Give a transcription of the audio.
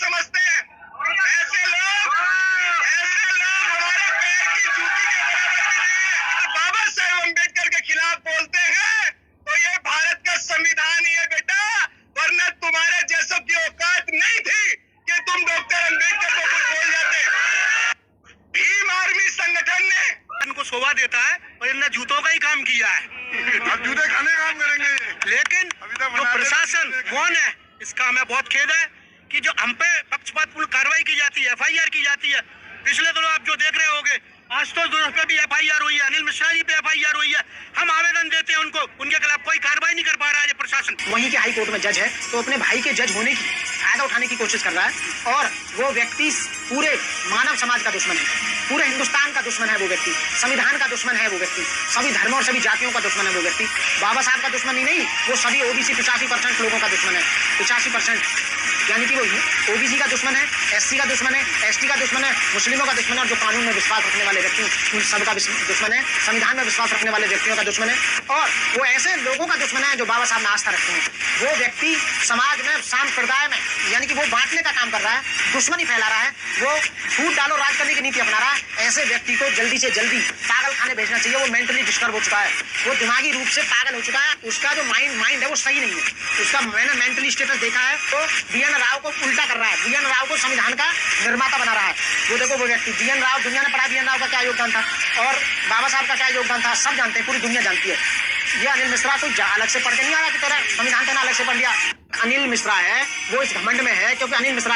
समझते हैं। ऐसे लोग हमारे पैर की जूती के बराबर भी नहीं है। बाबा साहेब अम्बेडकर के खिलाफ बोलते हैं तो ये भारत का संविधान ही है बेटा, वरना तुम्हारे जैसों की औकात नहीं थी कि तुम डॉक्टर अम्बेडकर को कुछ बोल जाते। भीम आर्मी संगठन ने इनको शोभा देता है और इन्होंने जूतों का ही काम किया है। अब जूते खाने काम करेंगे। लेकिन जो प्रशासन कौन है, इसका हमें बहुत खेद है कि जो हम पे पक्षपातपूर्ण कार्रवाई की जाती है, FIR की जाती है। पिछले दिनों आप जो देख रहे होंगे, आशुतोष दुर्ग पे भी FIR हुई है, अनिल मिश्रा जी पे FIR हुई है। हम आवेदन देते हैं उनको, उनके खिलाफ कोई कार्रवाई नहीं कर पा रहा है प्रशासन। वहीं के हाई कोर्ट में जज है तो अपने भाई के जज होने की फायदा उठाने की कोशिश कर रहा है, और वो व्यक्ति पूरे मानव समाज का दुश्मन है, पूरे हिंदुस्तान का दुश्मन है वो व्यक्ति, संविधान का दुश्मन है वो व्यक्ति, सभी धर्मों और सभी जातियों का दुश्मन है वो व्यक्ति। बाबा साहब का दुश्मन ही नहीं, वो सभी OBC 85% लोगों का दुश्मन है। 85% यानी कि वो OBC का दुश्मन है, SC का दुश्मन है, ST का दुश्मन है, मुस्लिमों का दुश्मन है, और जो कानून में विश्वास रखने वाले व्यक्ति उन सबका दुश्मन है, संविधान में विश्वास रखने वाले व्यक्तियों का दुश्मन है, और वो ऐसे लोगों का दुश्मन है जो बाबा साहब में आस्था रखते हैं। वो व्यक्ति समाज में सांप्रदाय में यानी कि वो बांटने का काम कर रहा है, दुश्मनी फैला रहा है, वो फूट डालो राज करने की नीति अपना रहा है। ऐसे व्यक्ति को जल्दी से जल्दी पागल खाने भेजना चाहिए। वो मेंटली डिस्टर्ब हो चुका है, वो दिमागी रूप से पागल हो चुका है, उसका जो माइंड है वो सही नहीं है। उसका मैंने मेंटली स्टेटस देखा है, तो BN राव को उल्टा कर रहा है, BN राव को संविधान का निर्माता बना रहा है। वो देखो वो व्यक्ति BN राव, दुनिया ने पढ़ा BN राव का क्या योगदान था और बाबा साहब का क्या योगदान था, सब जानते हैं, पूरी दुनिया जानती है। ये अनिल मिश्रा कोई अलग से पढ़ के नहीं आया कि तेरा संविधान तेना अलग से पढ़ लिया। अनिल मिश्रा है वो इस घमंड में है क्योंकि अनिल मिश्रा